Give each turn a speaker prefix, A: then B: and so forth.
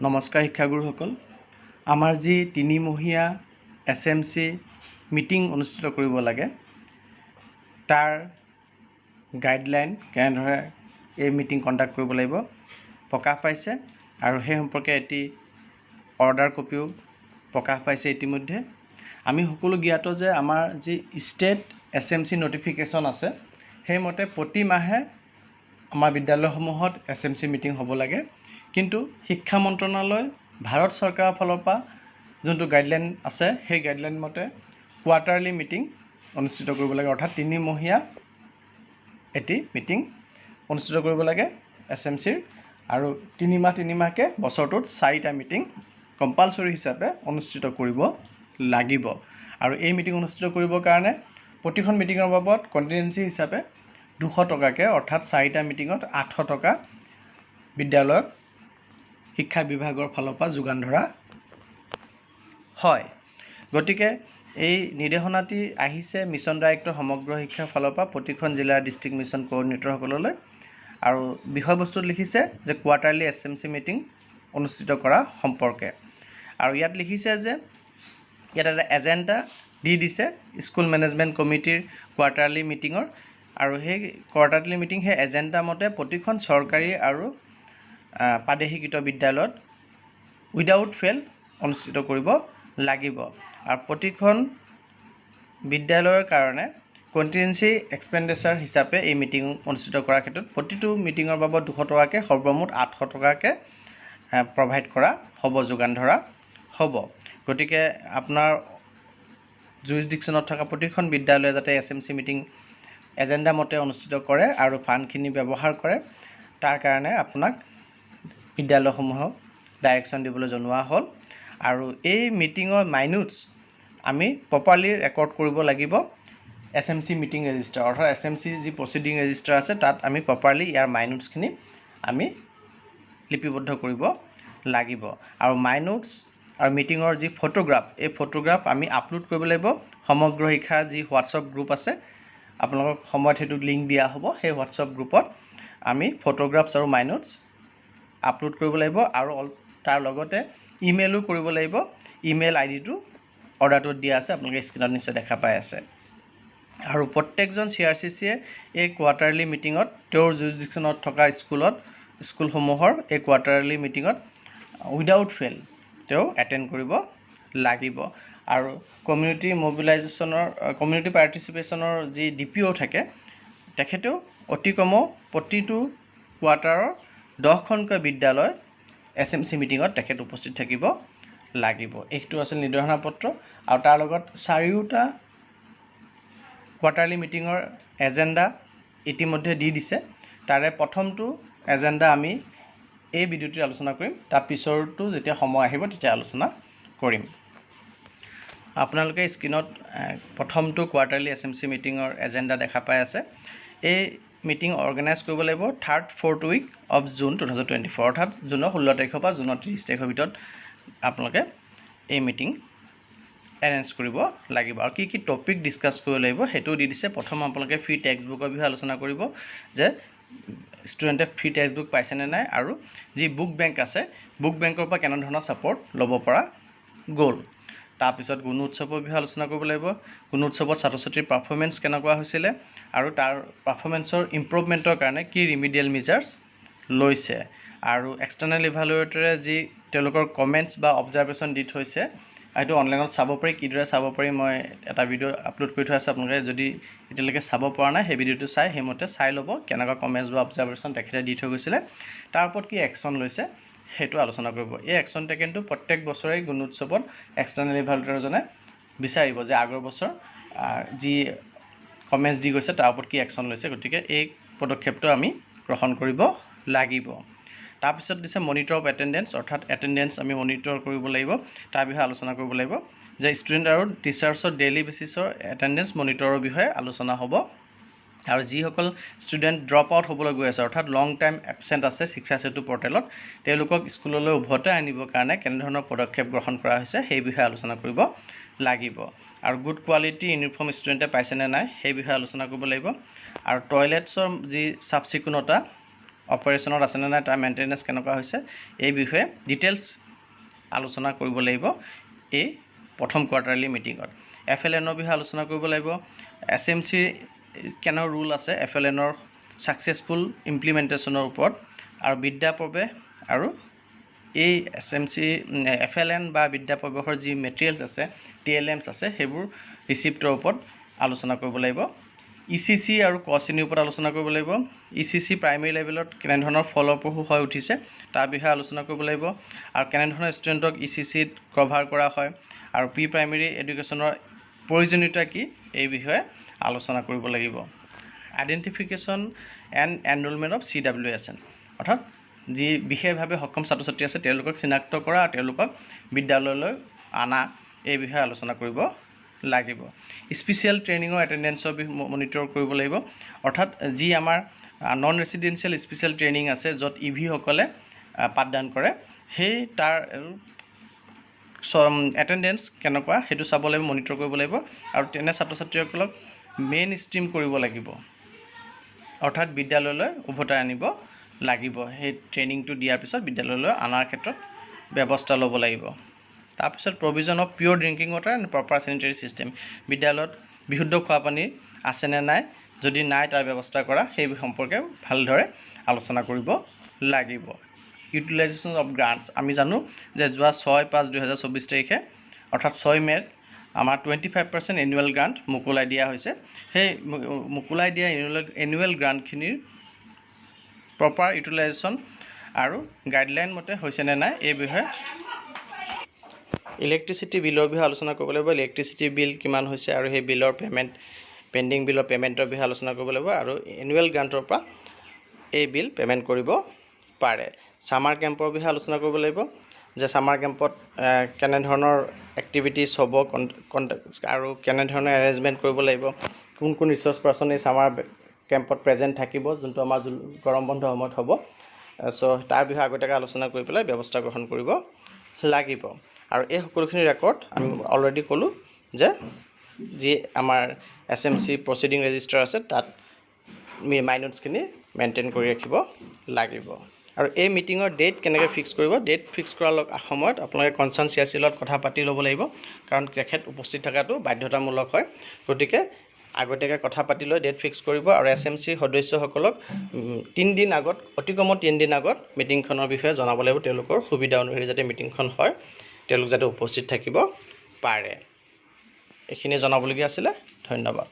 A: নমস্কাৰ শিক্ষাগুৰুসকল। আমাৰ যি তিনিমহীয়া SMC মিটিং অনুষ্ঠিত কৰিব লাগে তাৰ গাইডলাইন কেনেদৰে এই মিটিং কণ্ডাক্ট কৰিব লাগিব প্ৰকাশ পাইছে আৰু সেই সম্পৰ্কে এটি অৰ্ডাৰ কপিও প্ৰকাশ পাইছে। ইতিমধ্যে আমি সকলো জ্ঞাত যে আমাৰ যি ষ্টেট SMC নটিফিকেশ্যন আছে সেইমতে প্ৰতি মাহে আমাৰ বিদ্যালয়সমূহত SMC মিটিং হ'ব লাগে, কিন্তু শিক্ষা মন্ত্ৰণালয় ভাৰত চৰকাৰৰ ফালৰ পৰা যোনটো গাইডলাইন আছে সেই গাইডলাইন মতে কোৱাৰ্টাৰলি মিটিং অনুষ্ঠিত কৰিব লাগে, অৰ্থাৎ তিনিমহীয়া এটি মিটিং অনুষ্ঠিত কৰিব লাগে SMCৰ, আৰু তিনিমাহকৈ বছৰটোত 4টা মিটিং কম্পালচৰি হিচাপে অনুষ্ঠিত কৰিব লাগিব। আৰু এই মিটিং অনুষ্ঠিত কৰিবৰ কাৰণে প্ৰতিখন মিটিঙৰ বাবদ কণ্টিজেঞ্চি হিচাপে 200 টকাকৈ, অৰ্থাৎ 4টা মিটিঙত 800 টকা বিদ্যালয়ক শিক্ষা বিভাগৰ ফালৰ পৰা যোগান ধৰা হয়। গতিকে এই নিৰ্দেশনাটি আহিছে মিছন ডাইৰেক্টৰ সমগ্ৰ শিক্ষাৰ ফালৰ পৰা প্ৰতিখন জিলাৰ ডিষ্ট্ৰিক্ট মিছন কোঅৰ্ডিনেটৰসকললৈ, আৰু বিষয়বস্তুত লিখিছে যে কোৱাৰ্টাৰলি SMC মিটিং অনুষ্ঠিত কৰা সম্পৰ্কে। আৰু ইয়াত লিখিছে যে ইয়াত এটা এজেণ্ডা দি দিছে স্কুল মেনেজমেণ্ট কমিটিৰ কোৱাৰ্টাৰলি মিটিঙৰ, আৰু সেই কোৱাৰ্টাৰলি মিটিং সেই এজেণ্ডা মতে প্ৰতিখন চৰকাৰী আৰু প্ৰাদেশিকৃত বিদ্যালয়ত উইদাউট ফেইল অনুষ্ঠিত কৰিব লাগিব। আৰু প্ৰতিখন বিদ্যালয়ৰ কাৰণে কণ্টিজেঞ্চি এক্সপেণ্ডিচাৰ হিচাপে এই মিটিং অনুষ্ঠিত কৰাৰ ক্ষেত্ৰত প্ৰতিটো মিটিঙৰ বাবদ 200 টকাকৈ, সৰ্বমুঠ 800 টকাকৈ প্ৰভাইড কৰা হ'ব, যোগান ধৰা হ'ব। গতিকে আপোনাৰ জুৰিছডিকশ্যনত থকা প্ৰতিখন বিদ্যালয়ে যাতে SMC মিটিং এজেণ্ডা মতে অনুষ্ঠিত কৰে আৰু ফাণ্ডখিনি ব্যৱহাৰ কৰে তাৰ কাৰণে আপোনাক বিদ্যালয়সমূহক ডাইৰেকশ্যন দিবলৈ জনোৱা হ'ল। আৰু এই মিটিঙৰ মাইনুটছ আমি প্ৰপাৰলি ৰেকৰ্ড কৰিব লাগিব SMC মিটিং ৰেজিষ্টাৰ, অৰ্থাৎ SMC যি প্ৰচিডিং ৰেজিষ্টাৰ আছে তাত আমি প্ৰপাৰলি ইয়াৰ মাইনুটছখিনি আমি লিপিবদ্ধ কৰিব লাগিব। আৰু মাইনুটছ আৰু মিটিঙৰ যি ফটোগ্ৰাফ, এই ফটোগ্ৰাফ আমি আপলোড কৰিব লাগিব সমগ্ৰ শিক্ষাৰ যি হোৱাটছআপ গ্ৰুপ আছে, আপোনালোকক সময়ত সেইটো লিংক দিয়া হ'ব। সেই হোৱাটছআপ গ্ৰুপত আমি ফটোগ্ৰাফছ আৰু মাইনুটছ আপলোড কৰিব লাগিব, আৰু তাৰ লগতে ইমেইলো কৰিব লাগিব। ইমেইল আইডিটো অৰ্ডাৰটোত দিয়া আছে, আপোনালোকে স্ক্ৰীণত নিশ্চয় দেখা পাই আছে। আৰু প্ৰত্যেকজন CRCCয়ে এই কোৱাৰ্টাৰলি মিটিঙত তেওঁৰ জুৰিছডিকশ্যনত থকা স্কুলসমূহৰ এই কোৱাৰ্টাৰলি মিটিঙত উইদাউট ফেইল তেওঁ এটেণ্ড কৰিব লাগিব। আৰু কমিউনিটি পাৰ্টিচিপেশ্যনৰ যি DPO থাকে তেখেতেও অতি কমেও প্ৰতিটো কোৱাৰ্টাৰৰ 10খনকৈ বিদ্যালয় SMC মিটিঙত তেখেত উপস্থিত থাকিব লাগিব। এইটো আছিল নিৰ্দেশনা পত্ৰ, আৰু তাৰ লগত 4টা কোৱাৰ্টাৰলি মিটিঙৰ এজেণ্ডা ইতিমধ্যে দি দিছে। তাৰে প্ৰথমটো এজেণ্ডা আমি এই ভিডিঅ'টোত আলোচনা কৰিম, তাৰ পিছৰটো যেতিয়া সময় আহিব তেতিয়া আলোচনা কৰিম। আপোনালোকে স্ক্ৰীণত প্ৰথমটো কোৱাৰ্টাৰলি SMC মিটিঙৰ এজেণ্ডা দেখা পাই আছে। এই মিটিং অৰ্গেনাইজ কৰিব লাগিব 3rd 4th week of June 2024, অৰ্থাৎ জুনৰ 16 তাৰিখৰ পৰা জুনৰ 30 তাৰিখৰ ভিতৰত আপোনালোকে এই মিটিং এৰেঞ্জ কৰিব লাগিব। আৰু কি কি টপিক ডিছকাছ কৰিব লাগিব সেইটোও দি দিছে। প্ৰথম আপোনালোকে ফ্ৰী টেক্সট-বুকৰ বিষয়ে আলোচনা কৰিব যে ষ্টুডেণ্টে ফ্ৰী টেক্সট-বুক পাইছেনে নাই, আৰু যি বুক বেংক আছে বুক বেংকৰ পৰা কেনেধৰণৰ ছাপৰ্ট ল'ব পৰা গ'ল। তাৰপিছত গুণোৎসৱৰ বিষয়ে আলোচনা কৰিব লাগিব। গুণোৎসৱত ছাত্ৰ ছাত্ৰীৰ পাৰফৰ্মেঞ্চ কেনেকুৱা হৈছিলে আৰু তাৰ পাৰফৰ্মেঞ্চৰ ইম্প্ৰুভমেণ্টৰ কাৰণে কি ৰিমিডিয়েল মেজাৰ্ছ লৈছে, আৰু এক্সটাৰ্নেল ইভালুৱেটৰে যি তেওঁলোকৰ কমেণ্টছ বা অবজাৰভেশ্যন দি থৈছে সেইটো অনলাইনত চাব পাৰি। কিদৰে চাব পাৰি মই এটা ভিডিঅ' আপলোড কৰি থৈ আছে, আপোনালোকে যদি এতিয়ালৈকে চাব পৰা নাই সেই ভিডিঅ'টো সেইমতে চাই ল'ব কেনেকুৱা কমেণ্টছ বা অবজাৰভেশ্যন তেখেতে দি থৈ গৈছিলে, তাৰ ওপৰত কি একশ্যন লৈছে সেইটো আলোচনা কৰিব। এই একশ্যন টেকেনটো প্ৰত্যেক বছৰেই গুণোৎসৱত এক্সটাৰ্নেল ইভালুৱেটৰজনে বিচাৰিব যে আগৰ বছৰ যি কমেণ্টছ দি গৈছে তাৰ ওপৰত কি একশ্যন লৈছে, গতিকে এই পদক্ষেপটো আমি গ্ৰহণ কৰিব লাগিব। তাৰপিছত দিছে মনিটৰ অফ এটেণ্ডেঞ্চ, অৰ্থাৎ এটেণ্ডেঞ্চ আমি মনিটৰ কৰিব লাগিব, তাৰ বিষয়ে আলোচনা কৰিব লাগিব যে ষ্টুডেণ্ট আৰু টিচাৰ্ছৰ ডেইলি বেচিছৰ এটেণ্ডেঞ্চ মনিটৰৰ বিষয়ে আলোচনা হ'ব। আৰু যিসকল ষ্টুডেণ্ট ড্ৰপ আউট হ'বলৈ গৈ আছে, অৰ্থাৎ লং টাইম এবচেণ্ট আছে শিক্ষা সেতু পৰ্টেলত, তেওঁলোকক স্কুললৈ উভতাই আনিবৰ কাৰণে কেনেধৰণৰ পদক্ষেপ গ্ৰহণ কৰা হৈছে সেই বিষয়ে আলোচনা কৰিব লাগিব। আৰু গুড কোৱালিটি ইউনিফৰ্ম ষ্টুডেণ্টে পাইছেনে নাই সেই বিষয়ে আলোচনা কৰিব লাগিব। আৰু টয়লেটছৰ যি চাফ চিকুণতা অপাৰেশ্যনত আছেনে নাই, তাৰ মেইনটেনেঞ্চ কেনেকুৱা হৈছে, এই বিষয়ে ডিটেইলছ আলোচনা কৰিব লাগিব এই প্ৰথম কোৱাৰ্টাৰলি মিটিঙত। FLNৰ বিষয়ে আলোচনা কৰিব লাগিব। SMC কেনে ৰুল আছে FLNৰ ছাকচেছফুল ইমপ্লিমেণ্টেশ্যনৰ ওপৰত, আৰু বিদ্যা প্ৰৱেশ আৰু এই SMC FLN বা বিদ্যা প্ৰৱেশৰ যি মেটেৰিয়েলছ আছে TLMs আছে সেইবোৰ ৰিচিপ্টৰ ওপৰত আলোচনা কৰিব লাগিব। ECC আৰু ক শ্ৰেণীৰ ওপৰত আলোচনা কৰিব লাগিব। ECC প্ৰাইমেৰী লেভেলত কেনেধৰণৰ ফলপ্ৰসূ হৈ উঠিছে তাৰ বিষয়ে আলোচনা কৰিব লাগিব, আৰু কেনেধৰণৰ ষ্টুডেণ্টক ECCত কভাৰ কৰা হয়, আৰু প্ৰি প্ৰাইমেৰী এডুকেশ্যনৰ প্ৰয়োজনীয়তা কি এই বিষয়ে আলোচনা কৰিব লাগিব। Identification and enrolment of CWSN, অৰ্থাৎ যি বিশেষভাৱে সক্ষম ছাত্ৰ ছাত্ৰী আছে তেওঁলোকক চিনাক্ত কৰা আৰু তেওঁলোকক বিদ্যালয়লৈ অনা এই বিষয়ে আলোচনা কৰিব লাগিব। স্পেচিয়েল ট্ৰেইনিঙৰ এটেণ্ডেঞ্চৰ মনিটৰ কৰিব লাগিব, অৰ্থাৎ যি আমাৰ নন ৰেচিডেঞ্চিয়েল স্পেচিয়েল ট্ৰেইনিং আছে য'ত EVসকলে পাঠদান কৰে, সেই তাৰ এটেণ্ডেঞ্চ কেনেকুৱা সেইটো চাব লাগিব, মনিটৰ কৰিব লাগিব, আৰু তেনে ছাত্ৰ ছাত্ৰীসকলক মেইন ষ্ট্ৰীম কৰিব লাগিব, অৰ্থাৎ বিদ্যালয়লৈ উভতাই আনিব লাগিব। সেই ট্ৰেইনিংটো দিয়াৰ পিছত বিদ্যালয়লৈ অনাৰ ক্ষেত্ৰত ব্যৱস্থা ল'ব লাগিব। তাৰপিছত provision of pure drinking water and proper sanitary system, বিদ্যালয়ত বিশুদ্ধ খোৱা পানী আছেনে নাই, যদি নাই তাৰ ব্যৱস্থা কৰা সেই সম্পৰ্কে ভালদৰে আলোচনা কৰিব লাগিব। ইউটিলাইজেশ্যন অফ গ্ৰাণ্টছ, আমি জানো যে যোৱা 6/5/2024 তাৰিখে অৰ্থাৎ 6 মে'ত আমাৰ 25% এনুৱেল গ্ৰাণ্ট মোকলাই দিয়া হৈছে। সেই মোকলাই দিয়া এনুৱেল গ্ৰাণ্টখিনিৰ প্ৰপাৰ ইউটিলাইজেশ্যন আৰু গাইডলাইন মতে হৈছেনে নাই এই বিষয়ে। ইলেক্ট্ৰিচিটি বিলৰ বিষয়ে আলোচনা কৰিব লাগিব, ইলেক্ট্ৰিচিটি বিল কিমান হৈছে আৰু সেই বিলৰ পেণ্ডিং বিলৰ পে'মেণ্টৰ বিষয়ে আলোচনা কৰিব লাগিব, আৰু এনুৱেল গ্ৰাণ্টৰ পৰা এই বিল পে'মেণ্ট কৰিব পাৰে। ছামাৰ কেম্পৰ বিষয়ে আলোচনা কৰিব লাগিব, যে ছামাৰ কেম্পত কেনেধৰণৰ এক্টিভিটিছ হ'ব আৰু কেনেধৰণৰ এৰেঞ্জমেণ্ট কৰিব লাগিব, কোন কোন ৰিচ'ৰ্চ পাৰ্চন এই ছামাৰ কেম্পত প্ৰেজেণ্ট থাকিব যোনটো আমাৰ গৰম বন্ধ সময়ত হ'ব। তাৰ বিষয়ে আগতীয়াকৈ আলোচনা কৰি পেলাই ব্যৱস্থা গ্ৰহণ কৰিব লাগিব। আৰু এই সকলোখিনি ৰেকৰ্ড আমি অলৰেডি ক'লোঁ যে যি আমাৰ SMC প্ৰচিডিং ৰেজিষ্টাৰ আছে তাত মাইনটছখিনি মেইনটেইন কৰি ৰাখিব লাগিব। আৰু এই মিটিঙৰ ডেট কেনেকৈ ফিক্স কৰিব, ডেট ফিক্স কৰাৰ সময়ত আপোনালোকে কনচাৰ্ণ CRCৰ লগত কথা পাতি ল'ব লাগিব, কাৰণ তেখেত উপস্থিত থকাটো বাধ্যতামূলক হয়। গতিকে আগতীয়াকৈ কথা পাতি লৈ ডেট ফিক্স কৰিব, আৰু SMC সদস্যসকলক 3 দিন আগত, অতি কমেও 3 দিন আগত মিটিংখনৰ বিষয়ে জনাব লাগিব, তেওঁলোকৰ সুবিধা অনুসৰি যাতে মিটিংখন হয়, তেওঁলোক যাতে উপস্থিত থাকিব পাৰে। এইখিনি জনাবলগীয়া আছিলে। ধন্যবাদ।